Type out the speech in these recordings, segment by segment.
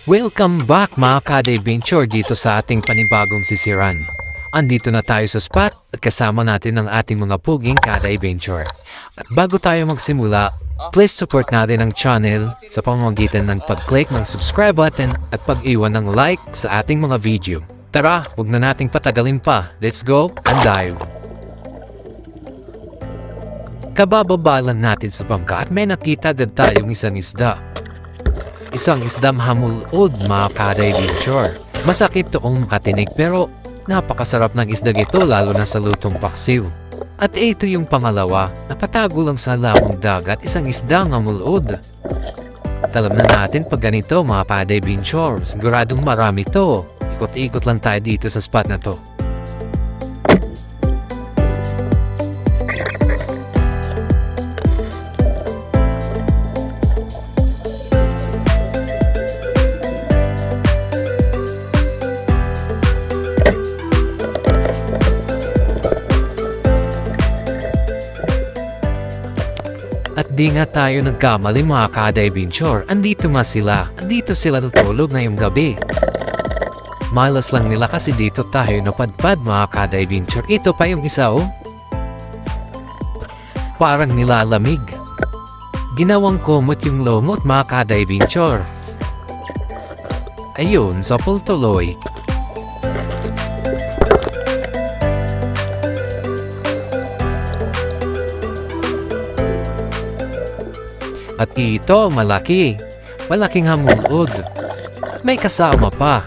Welcome back mga ka-adventure dito sa ating panibagong sisiran. Andito na tayo sa spot at kasama natin ang ating mga puging ka-adventure. At bago tayo magsimula, please support natin ang channel sa pamamagitan ng pag-click ng subscribe button at pag-iwan ng like sa ating mga video. Tara, huwag na nating patagalin pa. Let's go and dive! Kabababalan natin sa bangka at may nakita agad tayong isang isda. Isang isdang hamulod mga ka-adventure. Masakit toong makatinik pero napakasarap ng isdang ito lalo na sa lutong paksiw. At ito yung pangalawa, napatago lang sa lamang dagat isang isdang hamulod. At alam na natin pag ganito mga ka-adventure, siguradong marami to. Ikot-ikot lang tayo dito sa spot na to. At di nga tayo nagkamali mga ka-adventure, andito nga sila. Andito sila tutulog ngayong gabi. Malas lang nila kasi dito tayo napadpad mga ka-adventure. Ito pa yung isa oh. Parang nilalamig. Ginawang kumot yung lumot mga ka-adventure. Ayun, sa pultuloy. At ito, malaki. Malaking hamulod. At may kasama pa.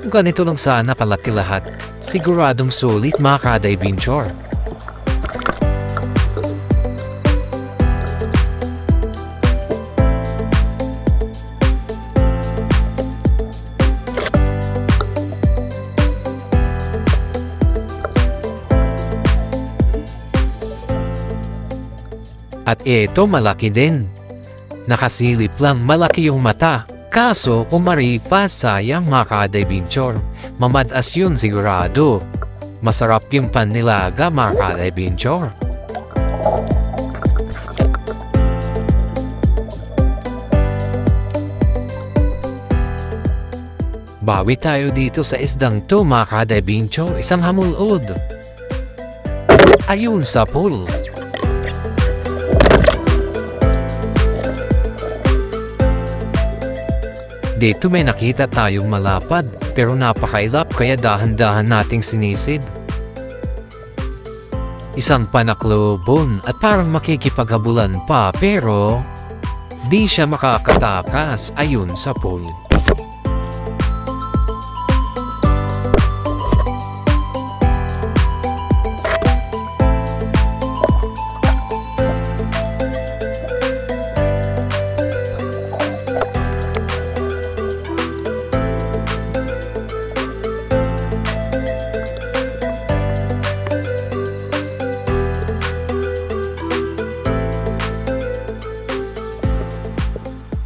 Kung ganito lang sana palaki lahat, siguradong sulit mga ka-adventure. At ito, malaki din. Nakasilip lang, malaki yung mata. Kaso, umaripas sayang mga ka-adventure. Mamadas yun sigurado. Masarap yung pannilaga mga ka-adventure. Bawi tayo dito sa isdang to mga ka-adventure. Isang hamulod. Ayun sa pool. Dito may nakita tayong malapad, pero napakailap kaya dahan-dahan nating sinisid. Isang panaklobon at parang makikipaghabulan pa pero di siya makakatakas ayun sa pool.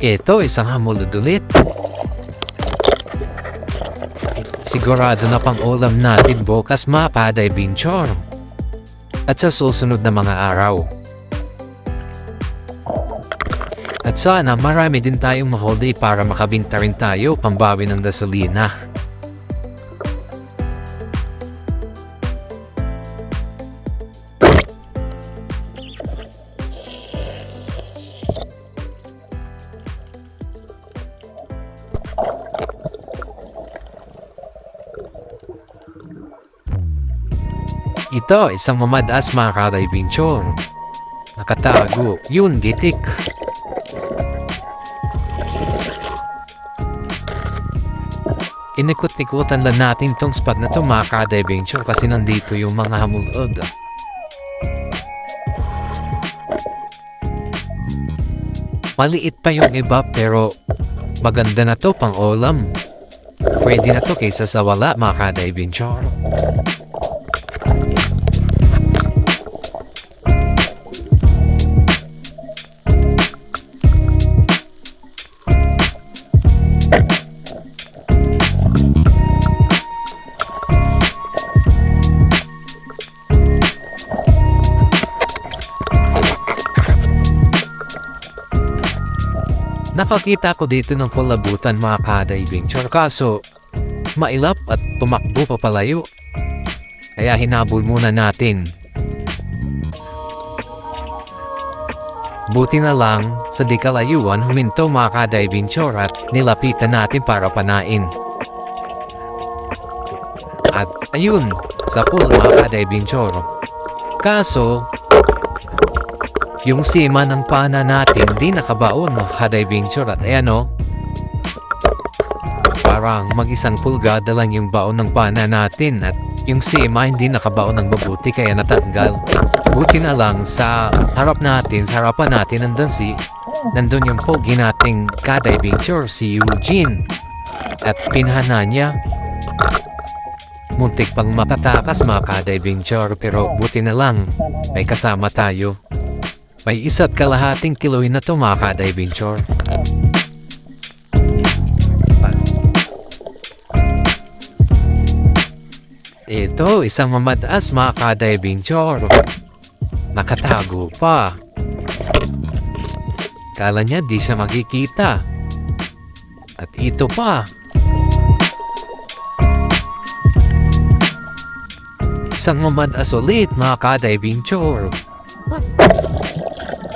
Ito, isang hamulod ulit. Sigurado na pang ulam natin bukas mga ka-adventure. At sa susunod na mga araw. At sana marami din tayong mahuli para makabinta rin tayo pambawi ng gasolina. Ito, isang mamadas mga ka-adventure. Nakatago, yun, gitik. Inikot-ikutan lang natin tong spot na to mga ka-adventure kasi nandito yung mga hamulod. Maliit pa yung iba pero maganda na to pang ulam. Pwede na to kaysa sa wala mga ka-adventure. Nakakita ko dito ng kulabutan mga ka-adventure kaso mailap at tumakbo pa palayo. Kaya hinabol muna natin. Buti na lang sa di kalayuan huminto mga ka-adventure at nilapitan natin para panain. At ayun, sa pool mga ka-adventure. Kaso, yung sima ng pana natin di nakabaon mga ka-adventure at ayan o. Parang mag-isang pulgada lang yung baon ng pana natin at yung sima hindi nakabaon ng mabuti kaya natanggal. Buti na lang sa harap natin, sa harapan natin nandun yung pogi nating ka-adventure si Eugene. At pinahana niya. Muntik pang makatakas mga ka-adventure pero buti na lang may kasama tayo. May 1.5 kiloin na to mga ka-adventure. Ito, isang mamadaas mga ka-adventure. Nakatago pa. Kala niya di siya makikita. At ito pa. Isang mamadaas ulit mga ka-adventure.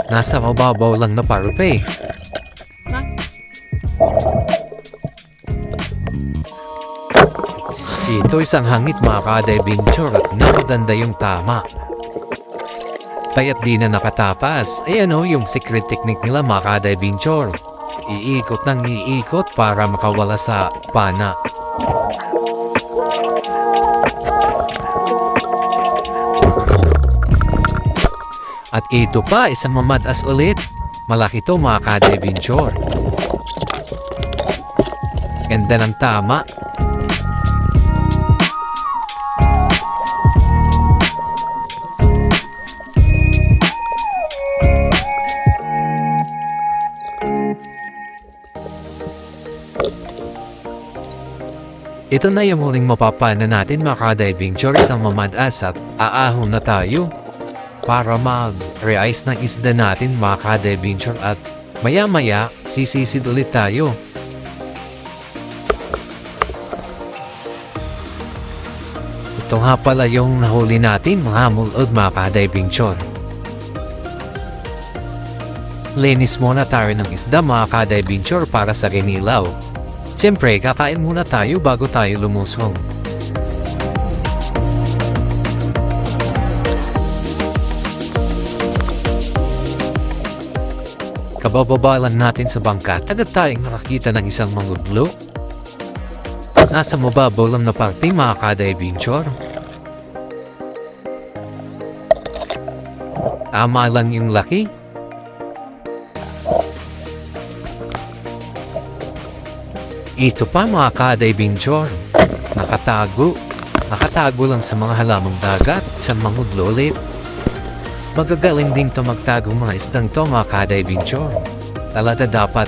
Nasa mababaw lang na parupe. Ito isang hangit mga ka-adventure at nakaganda yung tama. Kaya't di na nakatapas. Ayan o yung secret technique nila mga ka-adventure. Iikot ng iikot para makawala sa pana. At ito pa, isang mamadas ulit. Malaki to mga ka-adventure. Ganda ng tama. Ito na yung huling mapapana natin mga ka-adventure, isang mamadas at aahon na tayo para mag-re-ice ng isda natin mga ka-adventure at maya-maya sisisid ulit tayo. Ito nga pala yung nahuli natin mga mulod mga ka-adventure. Linis muna tayo ng isda mga ka-adventure para sa ginilaw. Siyempre, kakain muna tayo bago tayo lumusong. Kabababalan natin sa bangka, agad tayong nakakita ng isang mangudlo. Nasa mababaw lang na parte mga ka-adventure. Tama lang yung laki. Ito pa mga ka-adventure. Nakatago lang sa mga halamang dagat, isang mangudlo ulit. Magagaling din to magtago mga isdang to mga ka-adventure. Talaga dapat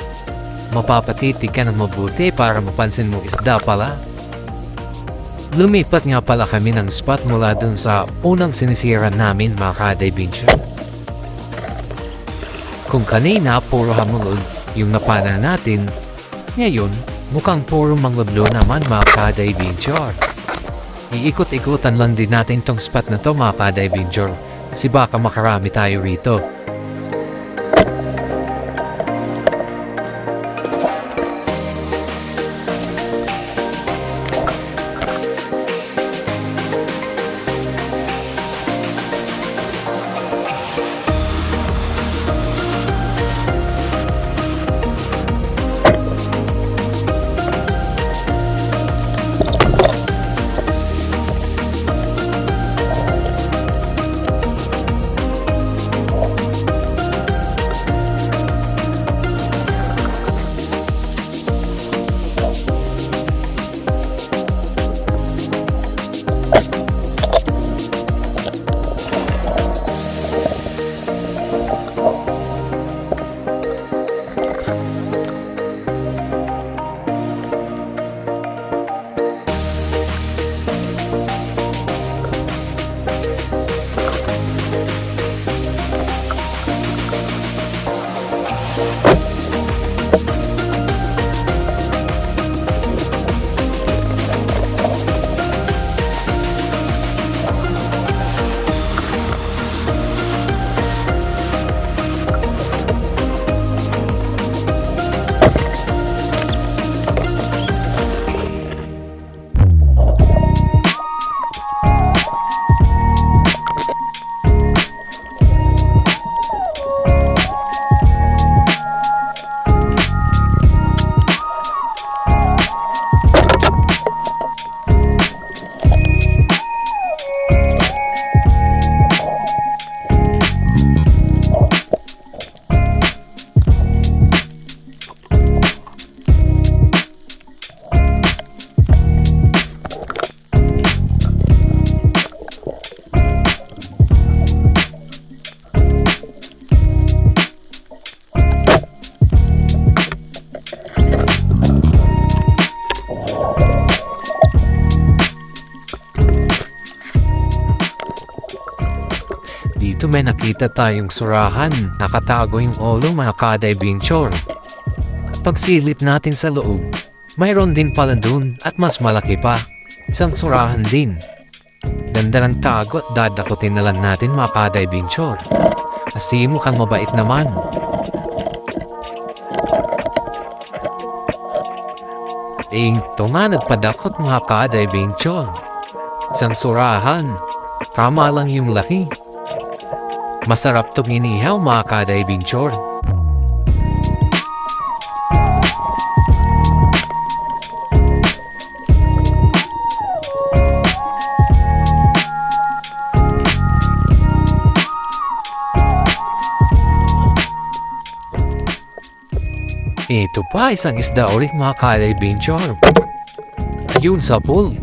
mapapatitig ka ng mabuti para mapansin mo isda pala. Lumipat nga pala kami ng spot mula dun sa unang sinisira namin mga ka-adventure. Kung kanina puro hamulod yung napana natin, ngayon mukhang puro mangudlo naman mga ka-adventure. Iikot-ikutan lang din natin tong spot na to mga ka-adventure kasi baka makarami tayo rito. dito may nakita tayong surahan. Nakatago yung ulo mga ka-adventure. Pagsilip natin sa loob, mayroon din pala dun at mas malaki pa. Isang surahan din. Ganda ng tago at dadakutin na lang natin mga ka-adventure. Kasi mukhang mabait naman. Ito nga nagpadakot mga ka-adventure. Isang surahan. Tama lang yung laki. Masarap tong inihaw mga ka-adventure. Ito pa isang isda ulit mga ka-adventure. Yun sa pool.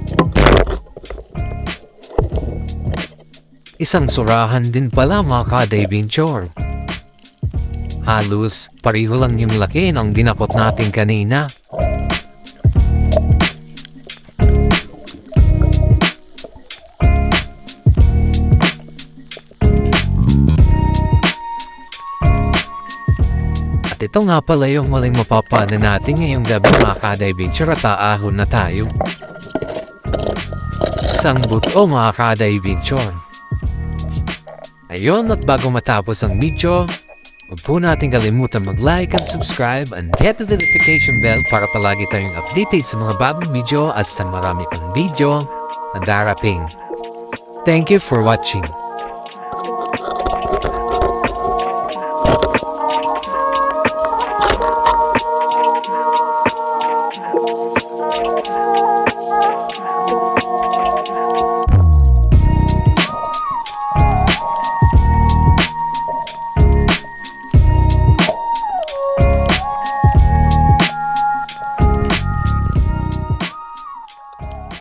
Isang surahan din pala mga ka-adventure. Halos pareho lang yung laki ng dinakot natin kanina. At ito nga pala yung maling mapapala natin ngayong gabi mga ka-adventure at aahon na tayo. Isang buto mga ka-adventure. Ayun, at bago matapos ang video, huwag po natin kalimutan mag-like and subscribe and hit the notification bell para palagi tayong updated sa mga bagong video at sa marami pang video na darating. Thank you for watching.